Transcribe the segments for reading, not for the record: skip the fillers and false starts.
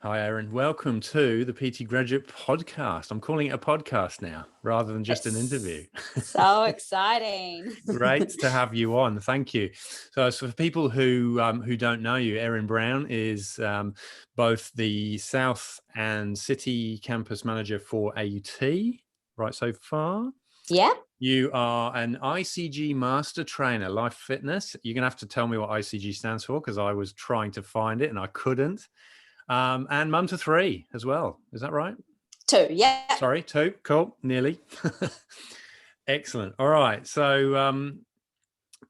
Hi, Erin. Welcome to the PT Graduate Podcast. I'm calling it a podcast now rather than just an interview. It's so exciting. Great to have you on. Thank you. So for people who don't know you, Erin Brown is both the South and City Campus Manager for AUT, right so far. Yeah. You are an ICG Master Trainer, Life Fitness. You're going to have to tell me what ICG stands for because I was trying to find it and I couldn't. And mum to 3 as well. Is that right? 2, yeah. Sorry, 2. Cool. Nearly. Excellent. All right. So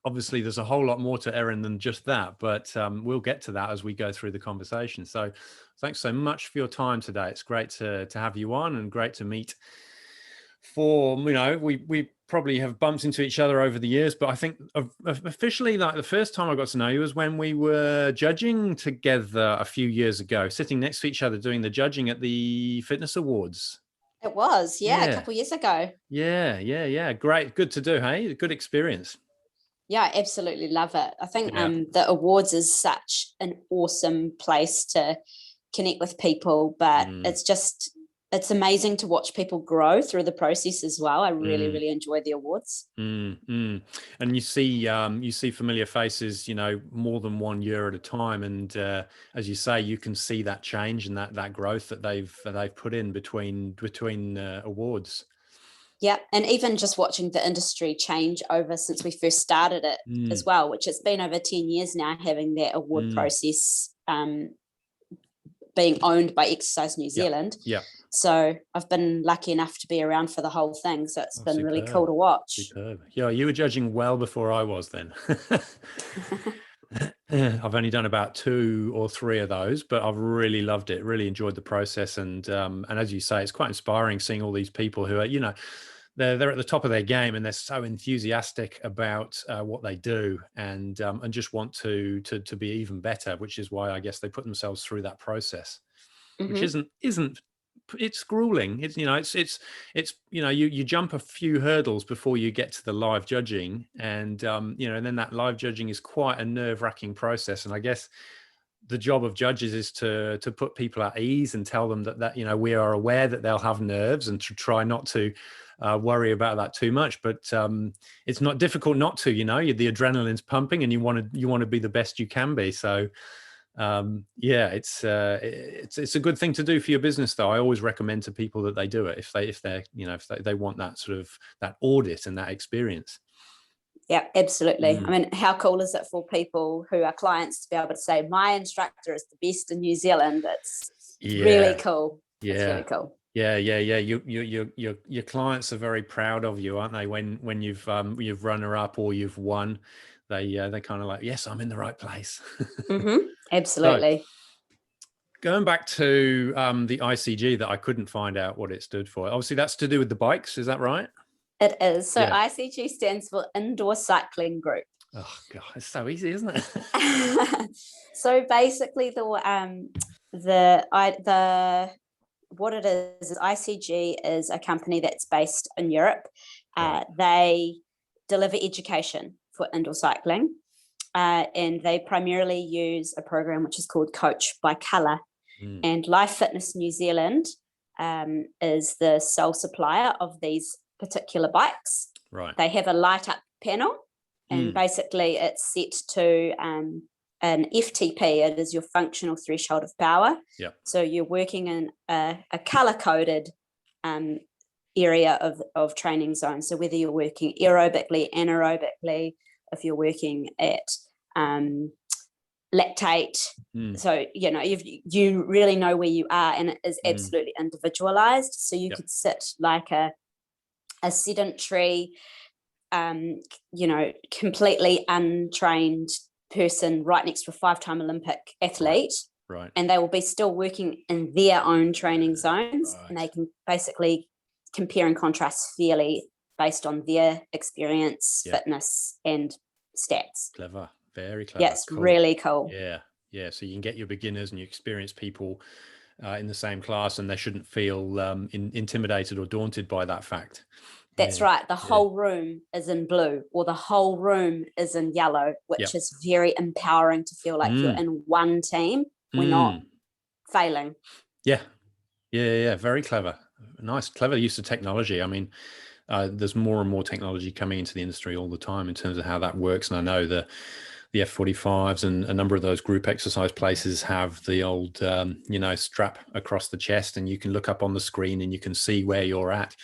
obviously there's a whole lot more to Erin than just that, but we'll get to that as we go through the conversation. So thanks so much for your time today. It's great to have you on and great to meet. We probably have bumped into each other over the years, but I think officially, like the first time I got to know you was when we were judging together a few years ago, sitting next to each other doing the judging at the fitness awards. It was, a couple of years ago. Yeah. Great. Good to do, hey? Good experience. Yeah, I absolutely love it. I think the awards is such an awesome place to connect with people, but it's amazing to watch people grow through the process as well. I really enjoy the awards. And you see familiar faces, more than 1 year at a time. And as you say, you can see that change and that growth that they've put in between awards. Yeah, and even just watching the industry change over since we first started it as well, which it's been over 10 years now, having that award process being owned by Exercise New Zealand. Yeah. So I've been lucky enough to be around for the whole thing. So it's been really cool to watch. Superb. Yeah, you were judging well before I was then. I've only done about 2 or 3 of those, but I've really loved it, really enjoyed the process. And as you say, it's quite inspiring seeing all these people who are, they're at the top of their game and they're so enthusiastic about what they do and just want to be even better, which is why I guess they put themselves through that process, which isn't it's grueling. It's you jump a few hurdles before you get to the live judging, and and then that live judging is quite a nerve-wracking process. And I guess the job of judges is to put people at ease and tell them that we are aware that they'll have nerves and to try not to worry about that too much. But it's not difficult not to. The adrenaline's pumping and you want to be the best you can be. So it's a good thing to do for your business, though. I always recommend to people that they do it if they want that sort of that audit and that experience. Yeah, absolutely. I mean, how cool is it for people who are clients to be able to say, my instructor is the best in New Zealand? It's really cool. Yeah. It's really cool. Yeah. Your clients are very proud of you, aren't they? When you've runner up or you've won, they kind of like, yes, I'm in the right place. Absolutely. So, going back to the ICG that I couldn't find out what it stood for. Obviously, that's to do with the bikes. Is that right? It is. So ICG stands for Indoor Cycling Group. Oh God, it's so easy, isn't it? So basically, what it is ICG is a company that's based in Europe. They deliver education for indoor cycling, and they primarily use a program which is called Coach by Colour. And Life Fitness New Zealand is the sole supplier of these particular bikes. Right. They have a light up panel, and basically it's set to an FTP. It is your functional threshold of power. Yeah. So you're working in a color coded area of training zone. So whether you're working aerobically, anaerobically, if you're working at lactate, so you really know where you are, and it is absolutely individualized. So you could sit like a sedentary, completely untrained person right next to a 5-time Olympic athlete, right? And they will be still working in their own training zones, and they can basically compare and contrast fairly based on their experience, fitness, and stats. Clever, very clever. Yeah, it's really cool. Yeah. So you can get your beginners and your experienced people in the same class, and they shouldn't feel intimidated or daunted by that fact. That's right. The whole room is in blue, or the whole room is in yellow, which is very empowering to feel like you're in one team. We're not failing. Yeah. Yeah. Very clever. Nice, clever use of technology. I mean, there's more and more technology coming into the industry all the time in terms of how that works. And I know the F45s and a number of those group exercise places have the old, strap across the chest, and you can look up on the screen and you can see where you're at.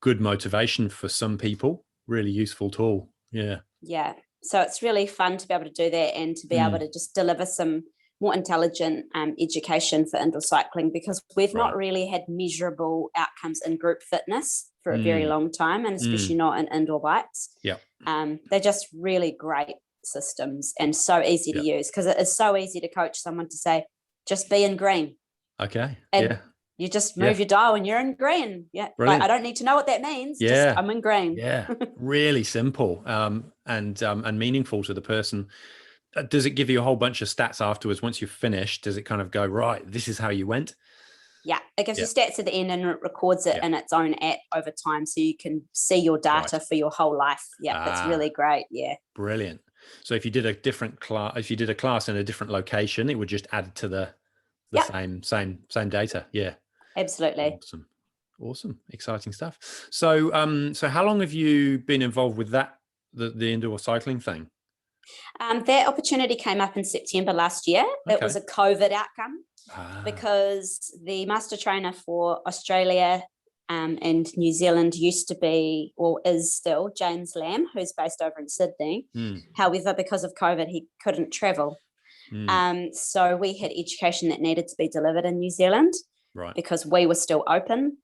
Good motivation for some people. Really useful tool. Yeah. Yeah. So it's really fun to be able to do that and to be able to just deliver some more intelligent education for indoor cycling, because we've not really had measurable outcomes in group fitness for a very long time, and especially not in indoor bikes. Yeah. They're just really great systems and so easy to use, because it is so easy to coach someone to say, just be in green. Okay. And you just move your dial and you're in green. Yeah. Like, I don't need to know what that means. Yeah. Just I'm in green. Yeah. Really simple and meaningful to the person. Does it give you a whole bunch of stats afterwards once you've finished? Does it kind of go, right, this is how you went? Yeah, it gives you stats at the end, and it records it in its own app over time, so you can see your data for your whole life. Yeah, it's really great. Yeah. Brilliant. So if you did a different class, if you did a class in a different location, it would just add to the same data. Yeah. Absolutely. Awesome. Exciting stuff. So so how long have you been involved with that, the indoor cycling thing? That opportunity came up in September last year. Okay. It was a COVID outcome because the master trainer for Australia and New Zealand used to be, or is still, James Lamb, who's based over in Sydney. However, because of COVID, he couldn't travel. So we had education that needed to be delivered in New Zealand because we were still open.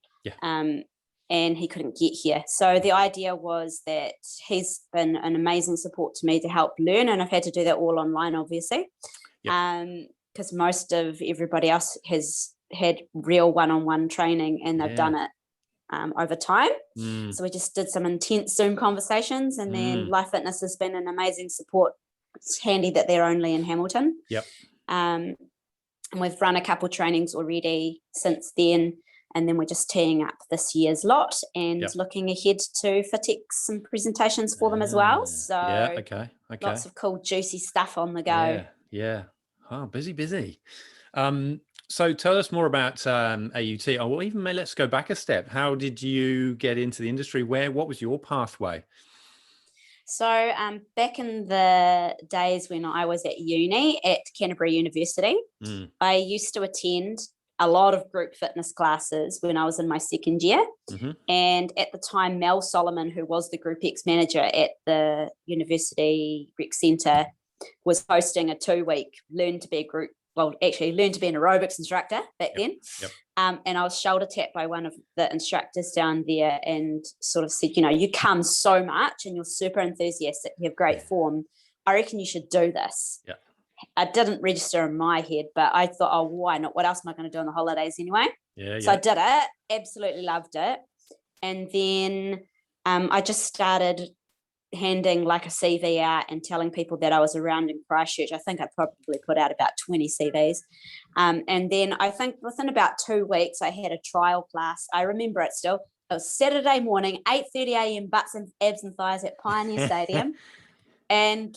And he couldn't get here. So the idea was that he's been an amazing support to me to help learn, and I've had to do that all online, obviously, because most of everybody else has had real one-on-one training, and they've done it over time. So we just did some intense Zoom conversations, and then Life Fitness has been an amazing support. It's handy that they're only in Hamilton. And we've run a couple trainings already since then. And then we're just teeing up this year's lot and looking ahead to FITX some presentations for them as well. So lots of cool, juicy stuff on the go. Yeah. Oh, busy. So tell us more about AUT. Oh, well, even let's go back a step. How did you get into the industry? What was your pathway? So back in the days when I was at uni at Canterbury University, I used to attend a lot of group fitness classes when I was in my second year. And at the time, Mel Solomon, who was the Group X manager at the University Rec Centre, was hosting a 2-week learn to be an aerobics instructor back then. And I was shoulder tapped by one of the instructors down there and sort of said, you come so much and you're super enthusiastic, you have great form. I reckon you should do this. I didn't register in my head, but I thought, oh, why not? What else am I going to do on the holidays anyway? So I did it, absolutely loved it. And then I just started handing like a CV out and telling people that I was around in Christchurch. I think I probably put out about 20 CVs. And then I think within about 2 weeks, I had a trial class. I remember it still. It was Saturday morning, 8:30 a.m., butts and abs and thighs at Pioneer Stadium. And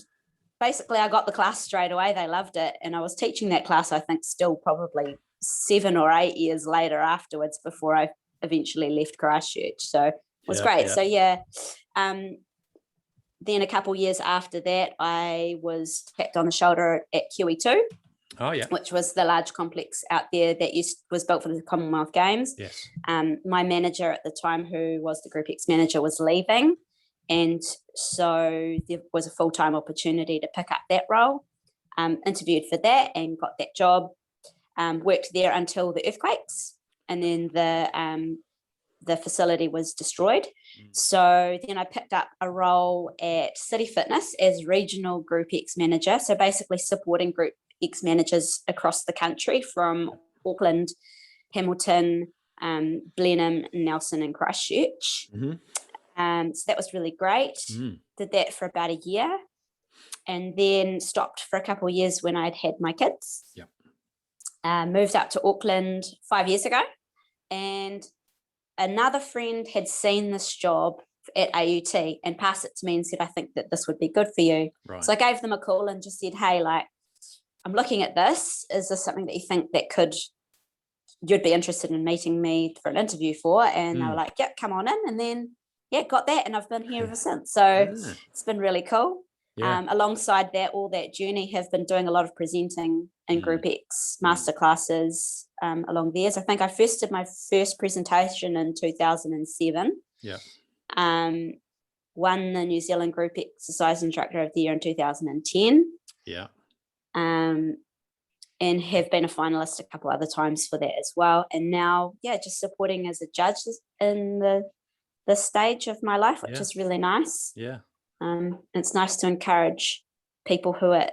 basically, I got the class straight away. They loved it. And I was teaching that class, I think, still probably 7 or 8 years later afterwards before I eventually left Christchurch. So it was great. So, then a couple of years after that, I was tapped on the shoulder at QE2, which was the large complex out there that was built for the Commonwealth Games. My manager at the time, who was the Group X manager, was leaving. And so there was a full-time opportunity to pick up that role, interviewed for that and got that job, worked there until the earthquakes, and then the facility was destroyed. So then I picked up a role at City Fitness as regional Group X manager, so basically supporting Group X managers across the country from Auckland, Hamilton, Blenheim, Nelson and Christchurch. So that was really great. Did that for about a year and then stopped for a couple of years when I'd had my kids. Moved up to Auckland 5 years ago, and another friend had seen this job at AUT and passed it to me and said, I think that this would be good for you. So I gave them a call and just said, hey, I'm looking at this. Is this something that you think that you'd be interested in meeting me for an interview for? And they were like, yep, come on in. And then, yeah, got that. And I've been here ever since. So it's been really cool. Yeah. Alongside that, all that journey, have been doing a lot of presenting in Group X masterclasses along there. So I think I first did my first presentation in 2007. Yeah. Won the New Zealand Group Exercise Instructor of the Year in 2010. Yeah. And have been a finalist a couple other times for that as well. And now, just supporting as a judge in the stage of my life, which is really nice. Yeah. It's nice to encourage people who are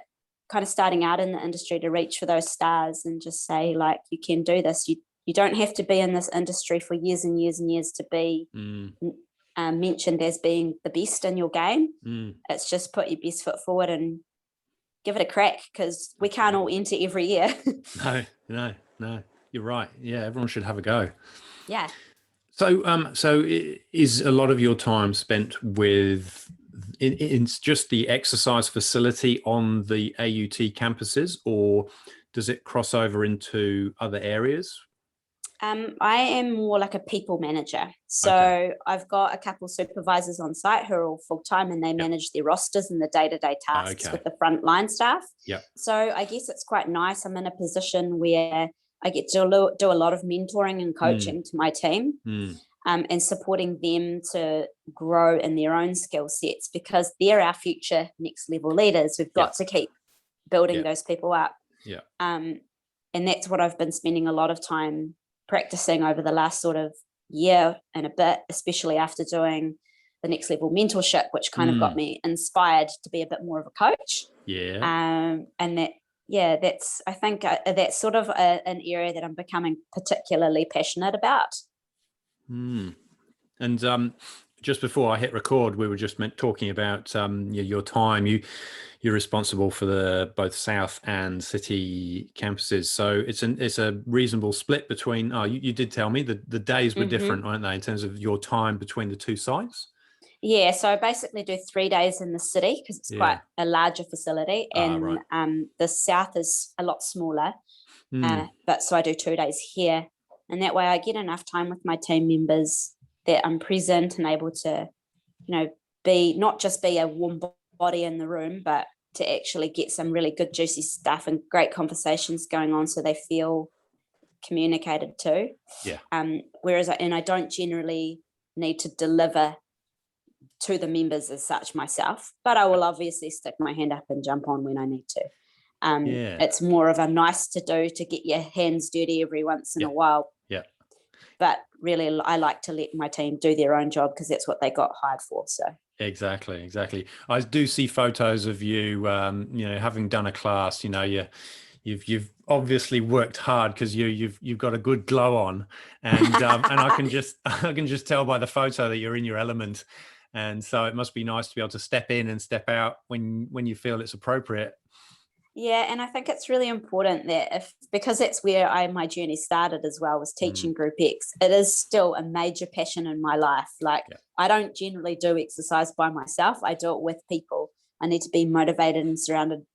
kind of starting out in the industry to reach for those stars and just say, like, you can do this. You don't have to be in this industry for years and years and years to be mentioned as being the best in your game. It's just put your best foot forward and give it a crack, because we can't all enter every year. No, you're right. Yeah, everyone should have a go. Yeah. So is a lot of your time spent with in just the exercise facility on the AUT campuses, or does it cross over into other areas? I am more like a people manager. So I've got a couple supervisors on site who are all full-time, and they manage their rosters and the day-to-day tasks with the frontline staff. Yeah. So I guess it's quite nice. I'm in a position where I get to do a lot of mentoring and coaching to my team, and supporting them to grow in their own skill sets, because they're our future next level leaders. We've got to keep building those people up. Yeah. And that's what I've been spending a lot of time practicing over the last sort of year and a bit, especially after doing the next level mentorship, which kind of got me inspired to be a bit more of a coach. Yeah. And that's, I think that's sort of an area that I'm becoming particularly passionate about. And just before I hit record, we were just talking about your time. You're responsible for both South and City campuses, so it's a reasonable split between. Oh, you did tell me the days were different, weren't they, in terms of your time between the two sites? Yeah, so I basically do 3 days in the city, because it's quite a larger facility, and the South is a lot smaller. But so I do 2 days here, and that way I get enough time with my team members that I'm present and able to, be not just be a warm body in the room, but to actually get some really good juicy stuff and great conversations going on, so they feel communicated to. Whereas I don't generally need to deliver to the members as such myself, but I will obviously stick my hand up and jump on when I need to. It's more of a nice to do to get your hands dirty every once in a while. But really, I like to let my team do their own job, because that's what they got hired for. So exactly. I do see photos of you, having done a class. You've obviously worked hard, because you've got a good glow on, and I can just tell by the photo that you're in your element, and so it must be nice to be able to step in and step out when you feel it's appropriate. Yeah, and I think it's really important that because that's where my journey started as well, was teaching Group X. It is still a major passion in my life. Like, I don't generally do exercise by myself. I do it with people. I need to be motivated and surrounded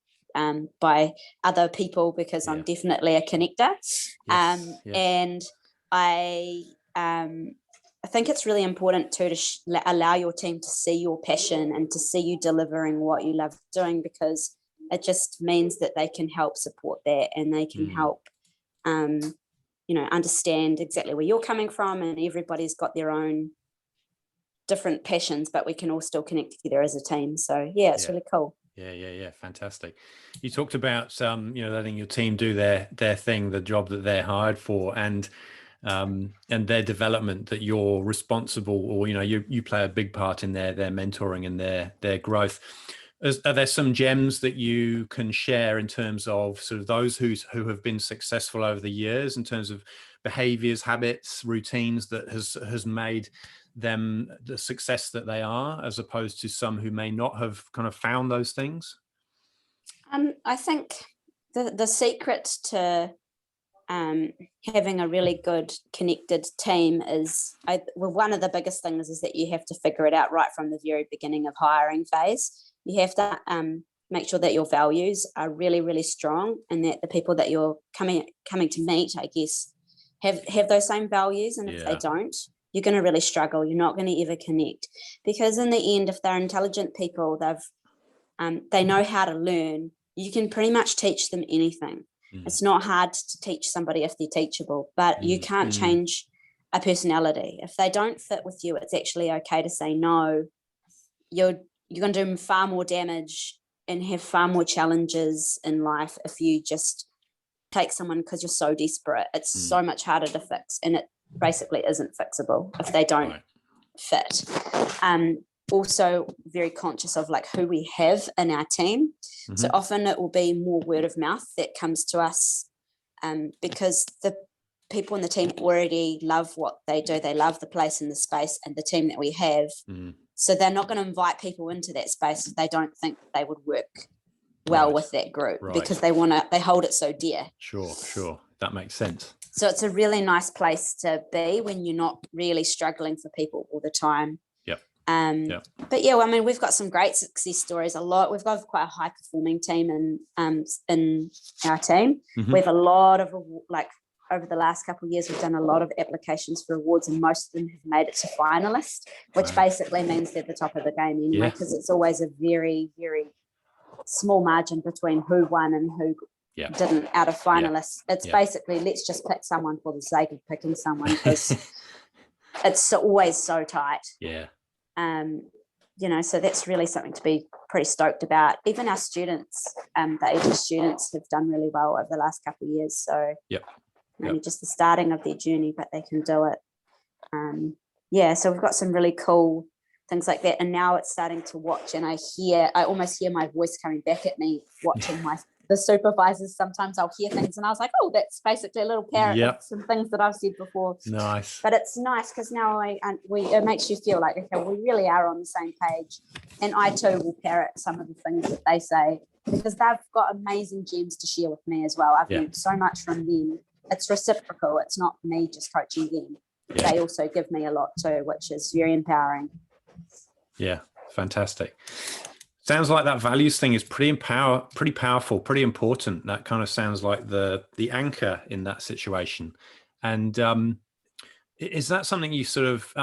by other people, because I'm definitely a connector. And I think it's really important to allow your team to see your passion and to see you delivering what you love doing, because it just means that they can help support that, and they can help, understand exactly where you're coming from, and everybody's got their own different passions, but we can all still connect together as a team. So it's really cool. Yeah. Fantastic. You talked about, letting your team do their thing, the job that they're hired for, and their development, that you're responsible, or, you play a big part in their mentoring and their growth. Are there some gems that you can share in terms of sort of those who have been successful over the years, in terms of behaviors, habits, routines that has made them the success that they are, as opposed to some who may not have kind of found those things? I think the secret to having a really good connected team is, one of the biggest things is that you have to figure it out right from the very beginning of hiring phase. You have to make sure that your values are really, really strong, and that the people that you're coming to meet, I guess, have those same values. And if they don't, you're going to really struggle. You're not going to ever connect, because in the end, if they're intelligent people, they know how to learn. You can pretty much teach them anything. It's not hard to teach somebody if they're teachable, but you can't change a personality. If they don't fit with you, it's actually okay to say no. You're going to do them far more damage and have far more challenges in life if you just take someone because you're so desperate. It's so much harder to fix, and it basically isn't fixable if they don't fit. Also very conscious of like who we have in our team. So often it will be more word of mouth that comes to us, because the people in the team already love what they do. They love the place and the space and the team that we have. So they're not going to invite people into that space if they don't think they would work well with that group, because they hold it so dear. Sure. That makes sense. So it's a really nice place to be when you're not really struggling for people all the time. But yeah, I mean, we've got some great success stories. We've got quite a high performing team in our team. We have a lot of, like, over the last couple of years, we've done a lot of applications for awards, and most of them have made it to finalist, which basically means they're the top of the game anyway, because it's always a very, very small margin between who won and who didn't out of finalists. It's basically, let's just pick someone for the sake of picking someone, because it's always so tight. So that's really something to be pretty stoked about. Even our students, the AG students, have done really well over the last couple of years. So maybe just the starting of their journey, but they can do it. So we've got some really cool things like that. And now it's starting to watch, and I almost hear my voice coming back at me watching the supervisors. Sometimes I'll hear things and I was like, oh, that's basically a little parrot of some things that I've said before. Nice. But it's nice because now it makes you feel like, okay, we really are on the same page. And I too will parrot some of the things that they say, because they've got amazing gems to share with me as well. I've learned so much from them. It's reciprocal. It's not me just coaching them. They also give me a lot too, which is very empowering. Yeah, fantastic. Sounds like that values thing is pretty powerful, pretty important. That kind of sounds like the anchor in that situation. And is that something you sort of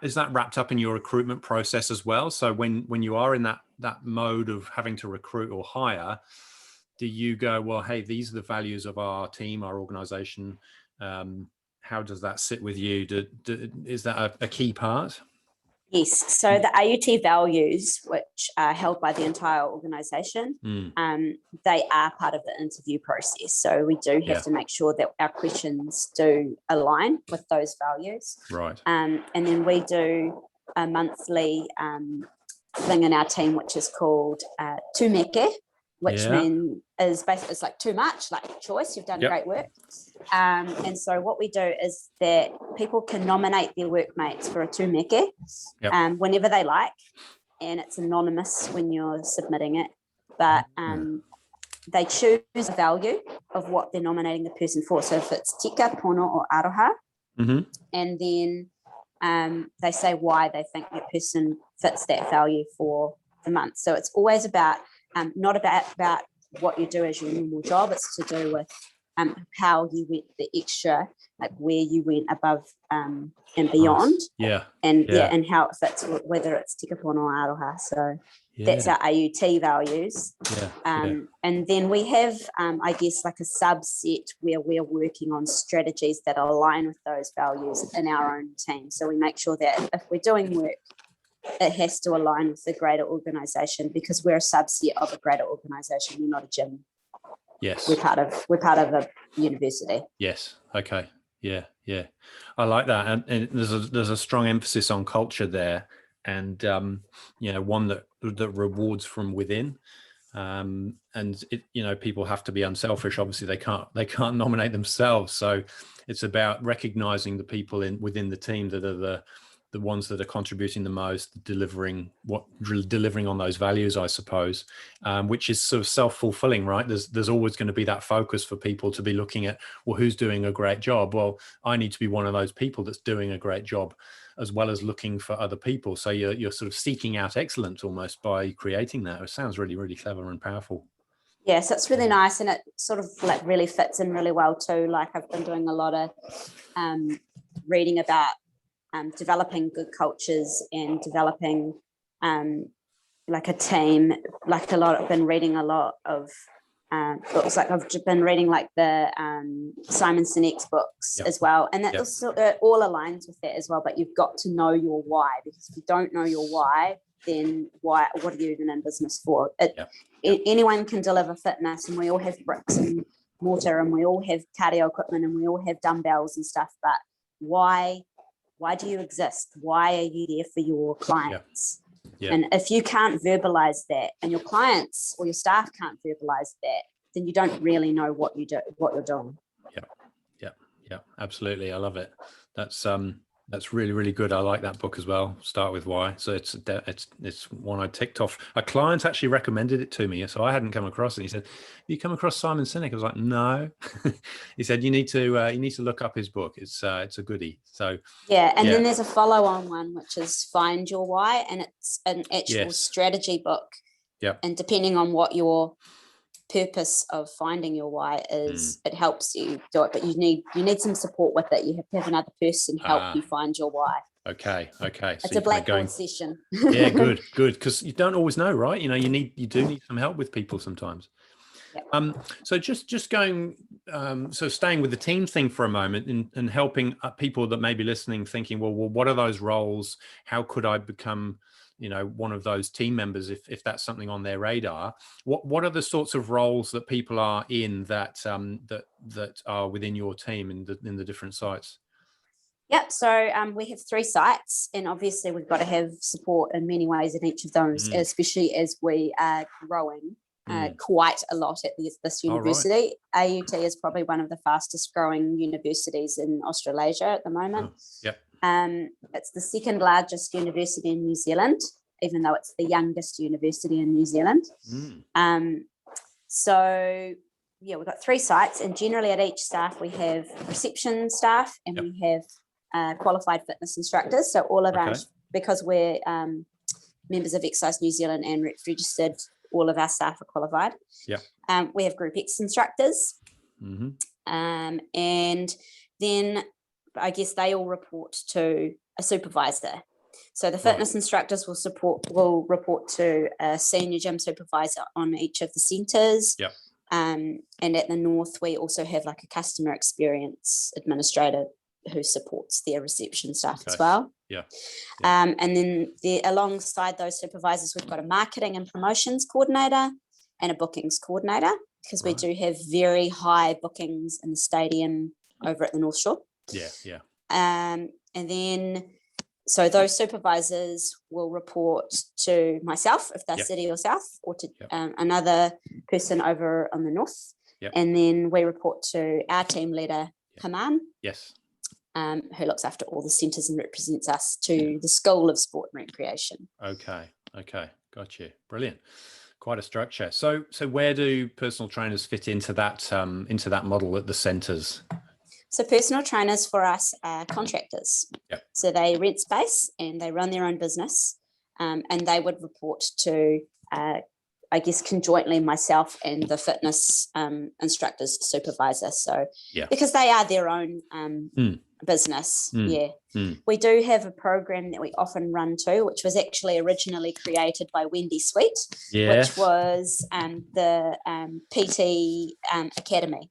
is that wrapped up in your recruitment process as well? So when you are in that mode of having to recruit or hire, do you go, well, hey, these are the values of our team, our organization? How does that sit with you? Is that a key part? Yes. So the AUT values, which are held by the entire organisation, they are part of the interview process. So we do have to make sure that our questions do align with those values. Right. And then we do a monthly thing in our team, which is called too meke, which means is basically, it's like too much, like choice. You've done great work. And so what we do is that people can nominate their workmates for a tū meke whenever they like, and it's anonymous when you're submitting it, but they choose a value of what they're nominating the person for. So if it's tika, pono, or aroha, and then they say why they think that person fits that value for the month. So it's always about not about what you do as your normal job. It's to do with how you went the extra, like where you went above and beyond. And how it fits, whether it's tika pono or aroha. So that's our AUT values. And then we have, I guess, like a subset where we're working on strategies that align with those values in our own team. So we make sure that if we're doing work, it has to align with the greater organisation, because we're a subset of a greater organisation. We're not a gym. Yes. We're part of a university. Yes. Okay. Yeah. I like that. And there's a strong emphasis on culture there, and one that rewards from within. And people have to be unselfish. Obviously they can't nominate themselves. So it's about recognizing the people within the team that are the ones that are contributing the most, delivering on those values, I suppose, which is sort of self-fulfilling, right? There's always going to be that focus for people to be looking at, well, who's doing a great job? Well, I need to be one of those people that's doing a great job. as well as looking for other people. So you're sort of seeking out excellence almost by creating that. It sounds really, really clever and powerful. Yes, it's really nice, and it sort of like really fits in really well too. Like I've been doing a lot of reading about developing good cultures and developing like a team. Like I've been reading a lot of books. Like I've been reading like the Simon Sinek's books as well, and that also all aligns with that as well. But you've got to know your why, because if you don't know your why, then what are you even in business for? Anyone can deliver fitness, and we all have bricks and mortar, and we all have cardio equipment, and we all have dumbbells and stuff. But why do you exist? Why are you there for your clients? And if you can't verbalize that, and your clients or your staff can't verbalize that, then you don't really know what you're doing. Yeah, absolutely. I love it. That's really, really good. I like that book as well. Start with Why. So it's one I ticked off. A client actually recommended it to me, so I hadn't come across it. He said, "Have you come across Simon Sinek?" I was like, "No." He said, "You need to look up his book. It's a goodie." So then there's a follow-on one, which is Find Your Why, and it's an actual strategy book. And depending on what your purpose of finding your why is, it helps you do it, but you need some support with it. You have to have another person help you find your why. Okay. It's a blackboard session. Yeah, good, because you don't always know, right? You do need some help with people sometimes. So just going, so staying with the team thing for a moment, and helping people that may be listening, thinking, well, what are those roles? How could I become one of those team members if that's something on their radar? What are the sorts of roles that people are in that are within your team in the different sites? So we have 3 sites, and obviously we've got to have support in many ways in each of those, especially as we are growing quite a lot at this university. AUT is probably one of the fastest growing universities in Australasia at the moment. It's the second largest university in New Zealand, even though it's the youngest university in New Zealand. So we've got 3 sites, and generally at each staff we have reception staff, and we have qualified fitness instructors. So all of our, because we're members of Exercise New Zealand and registered, all of our staff are qualified. We have Group X instructors, and then I guess they all report to a supervisor. So the fitness instructors will report to a senior gym supervisor on each of the centres. And at the North, we also have like a customer experience administrator who supports their reception staff as well. And then alongside those supervisors, we've got a marketing and promotions coordinator and a bookings coordinator, because we do have very high bookings in the stadium over at the North Shore. And then, so those supervisors will report to myself if they're City or South, or to another person over on the North. And then we report to our team leader, Haman, who looks after all the centres and represents us to the School of Sport and Recreation. Okay, got you. Brilliant. Quite a structure. So where do personal trainers fit into that model at the centres? So personal trainers for us are contractors. So they rent space and they run their own business, and they would report to, I guess, conjointly myself and the fitness instructors supervisor. So because they are their own business. We do have a program that we often run to, which was actually originally created by Wendy Sweet, which was the PT Academy.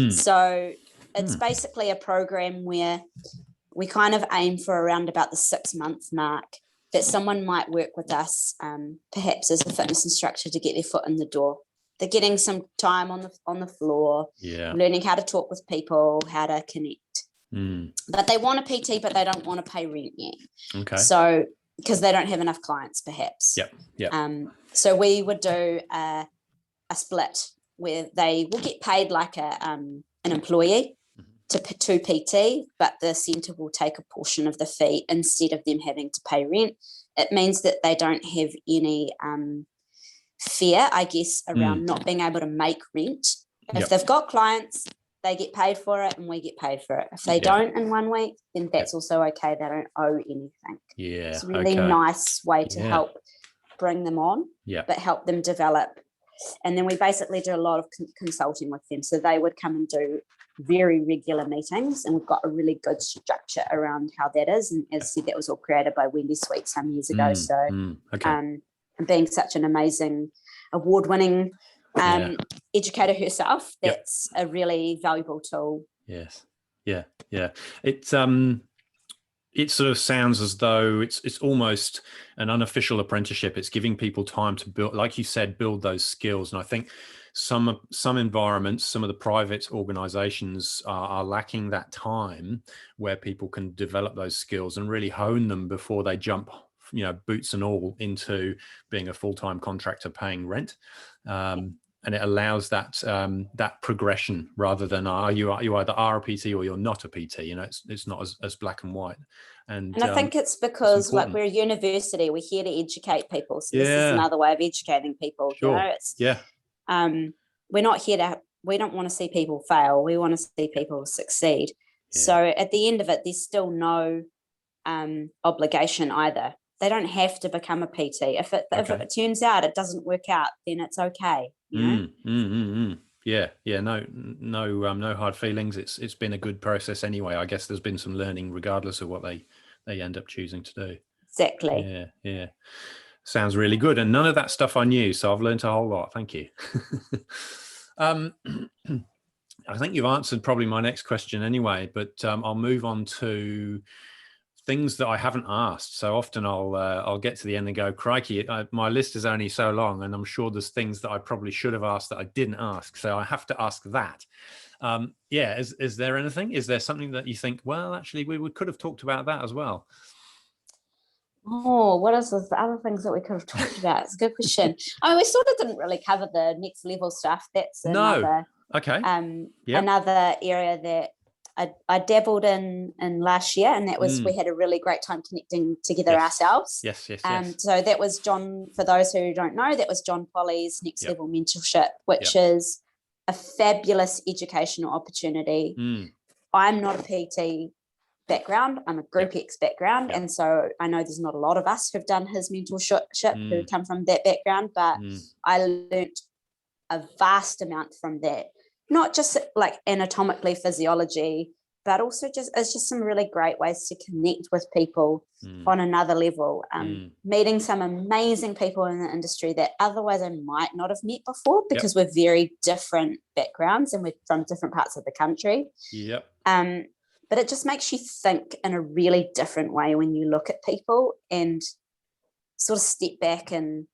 So it's basically a program where we kind of aim for around about the 6-month mark that someone might work with us, perhaps as a fitness instructor, to get their foot in the door. They're getting some time on the floor, learning how to talk with people, how to connect. But they want a PT, but they don't want to pay rent yet. So because they don't have enough clients, perhaps. So we would do a split where they will get paid like an employee to PT, but the centre will take a portion of the fee instead of them having to pay rent. It means that they don't have any fear, I guess, around not being able to make rent. If they've got clients, they get paid for it and we get paid for it. If they don't in 1 week, then that's also okay. They don't owe anything. Yeah. It's a really nice way to help bring them on, but help them develop. And then we basically do a lot of consulting with them. So they would come and do very regular meetings, and we've got a really good structure around how that is. And as I said, that was all created by Wendy Sweet some years ago. And being such an amazing award-winning educator herself, that's a really valuable tool. Yes. Yeah. It sort of sounds as though it's almost an unofficial apprenticeship. It's giving people time to build, like you said, build those skills. And I think some environments, some of the private organizations are lacking that time where people can develop those skills and really hone them before they jump, boots and all, into being a full-time contractor paying rent. And it allows that that progression rather than you either are a PT or you're not a PT. It's not as black and white. And I think it's because we're a university, we're here to educate people. So this is another way of educating people. Sure. We're not here we don't want to see people fail. We want to see people succeed. Yeah. So at the end of it, there's still no obligation either. They don't have to become a PT. If it turns out it doesn't work out, then it's okay. Yeah. No hard feelings. It's been a good process anyway. I guess there's been some learning regardless of what they end up choosing to do. Exactly. Yeah. Sounds really good. And none of that stuff I knew, so I've learned a whole lot. Thank you. I think you've answered probably my next question anyway, but I'll move on to things that I haven't asked. So often I'll get to the end and go, crikey, my list is only so long, and I'm sure there's things that I probably should have asked that I didn't ask. So I have to ask that. Is there anything? Is there something that you think, well, actually, we could have talked about that as well? Oh, what is the other things that we could have talked about? It's a good question. We sort of didn't really cover the next level stuff. That's another another area that I dabbled in last year, and that was we had a really great time connecting together ourselves. Yes. So that was John, for those who don't know, that was John Polly's Next Level Mentorship, which is a fabulous educational opportunity. I'm not a PT background, I'm a Group X background, and so I know there's not a lot of us who've done his mentorship who come from that background, but I learnt a vast amount from that. Not just like anatomically, physiology, but also it's just some really great ways to connect with people on another level. Meeting some amazing people in the industry that otherwise I might not have met before, because we're very different backgrounds and we're from different parts of the country. But it just makes you think in a really different way when you look at people and sort of step back and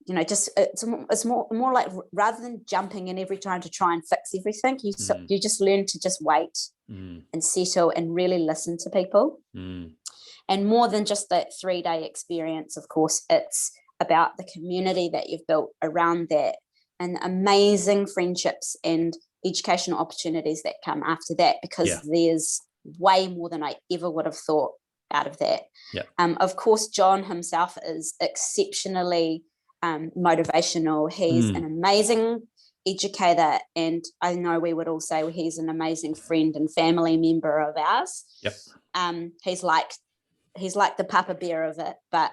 it's more like, rather than jumping in every time to try and fix everything, you just learn to just wait and settle and really listen to people. And more than just that 3-day experience, of course, it's about the community that you've built around that and amazing friendships and educational opportunities that come after that, because there's way more than I ever would have thought out of that. Of course, John himself is exceptionally motivational. He's an amazing educator, and I know we would all say he's an amazing friend and family member of ours. He's like the Papa Bear of it, but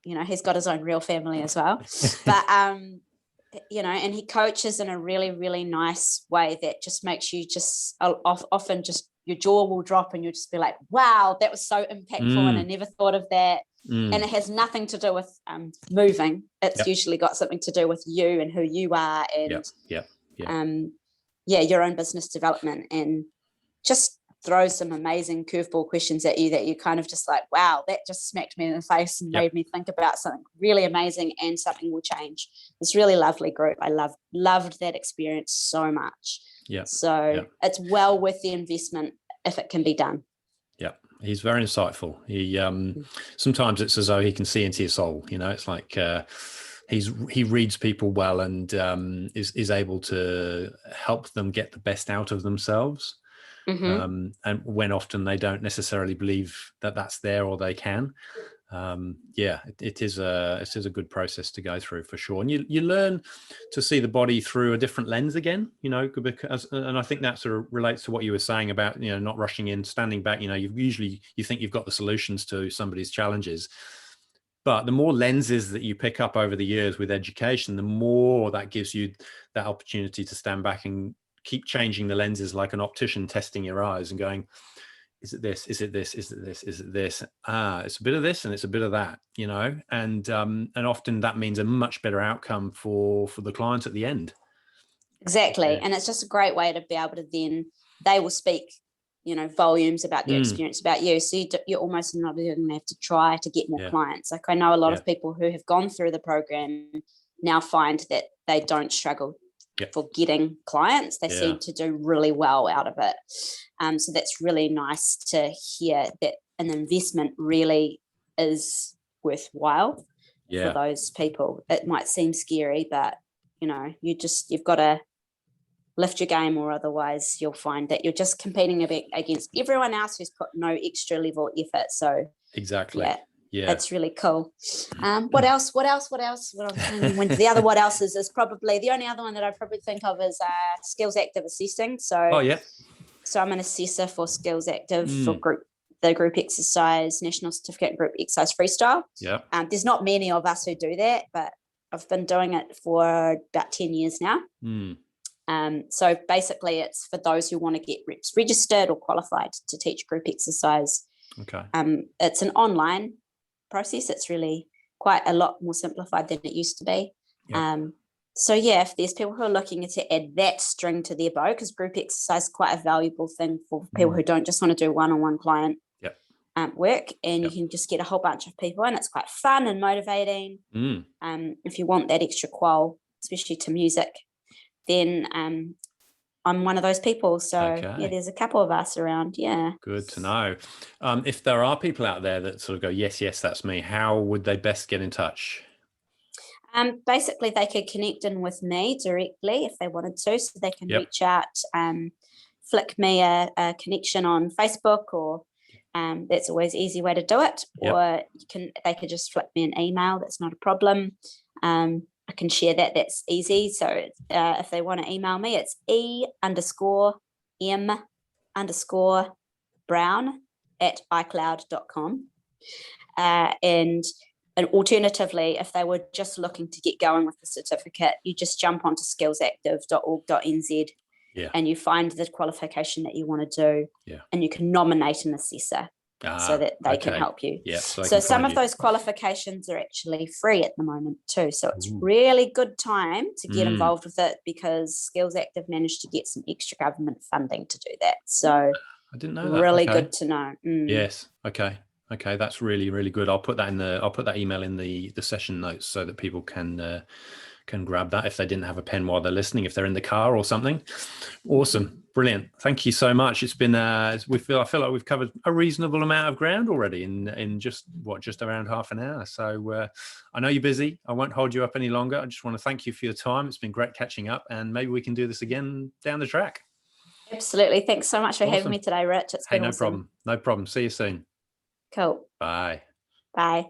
he's got his own real family as well. But and he coaches in a really, really nice way that just makes you just often just your jaw will drop and you'll just be like, wow, that was so impactful, and I never thought of that. And it has nothing to do with moving. It's usually got something to do with you and who you are, and your own business development, and just throw some amazing curveball questions at you that you kind of just like, wow, that just smacked me in the face and made me think about something really amazing, and something will change. It's really lovely group. I loved that experience so much. It's well worth the investment if it can be done. He's very insightful. He sometimes it's as though he can see into your soul. It's like he reads people well, and is able to help them get the best out of themselves. And when often they don't necessarily believe that that's there, or they can. it is a good process to go through, for sure. And you learn to see the body through a different lens again, because, and I think that sort of relates to what you were saying about, not rushing in, standing back. You think you've got the solutions to somebody's challenges, but the more lenses that you pick up over the years with education, the more that gives you that opportunity to stand back and keep changing the lenses, like an optician testing your eyes and going, is it this? Is it this? Is it this? Is it this? It's a bit of this and it's a bit of that, and often that means a much better outcome for the client at the end. Exactly. Yeah. And it's just a great way to be able to then, they will speak, volumes about their experience about you. So you're almost not even going to have to try to get more clients. Like, I know a lot of people who have gone through the program now find that they don't struggle for getting clients. They seem to do really well out of it. So that's really nice to hear that an investment really is worthwhile for those people. It might seem scary, but you've got to lift your game, or otherwise you'll find that you're just competing a bit against everyone else who's put no extra level effort. So exactly. Yeah. That's really cool. What else? When the other what else is probably the only other one that I probably think of is skills active assessing. So, so I'm an assessor for skills active for the group exercise, national certificate group exercise freestyle. Yeah. There's not many of us who do that, but I've been doing it for about 10 years now. So basically it's for those who want to get reps registered or qualified to teach group exercise. Okay. It's an online process. It's really quite a lot more simplified than it used to be. So if there's people who are looking to add that string to their bow, because group exercise is quite a valuable thing for people who don't just want to do one-on-one client work, and you can just get a whole bunch of people, and it's quite fun and motivating. If you want that extra qual, especially to music, then I'm one of those people. So there's a couple of us around. Good to know. If there are people out there that sort of go, yes, that's me, how would they best get in touch? Basically they could connect in with me directly if they wanted to, so they can reach out, flick me a connection on Facebook, or that's always an easy way to do it. Or they could just flick me an email. That's not a problem. I can share that. That's easy. So if they want to email me, it's e_m_brown@icloud.com. And alternatively, if they were just looking to get going with the certificate, you just jump onto skillsactive.org.nz and you find the qualification that you want to do, and you can nominate an assessor so that they can help you. So some of those qualifications are actually free at the moment too. So it's really good time to get involved with it, because Skills Active managed to get some extra government funding to do that. So I didn't know that. Really good to know. Yes. Okay, that's really, really good. I'll put that email in the session notes so that people can grab that if they didn't have a pen while they're listening, if they're in the car or something. Awesome. Brilliant. Thank you so much. It's been I feel like we've covered a reasonable amount of ground already in just around half an hour. So I know you're busy. I won't hold you up any longer. I just want to thank you for your time. It's been great catching up, and maybe we can do this again down the track. Absolutely. Thanks so much for having me today, Rich. It's been awesome. No problem. See you soon. Cool. Bye. Bye.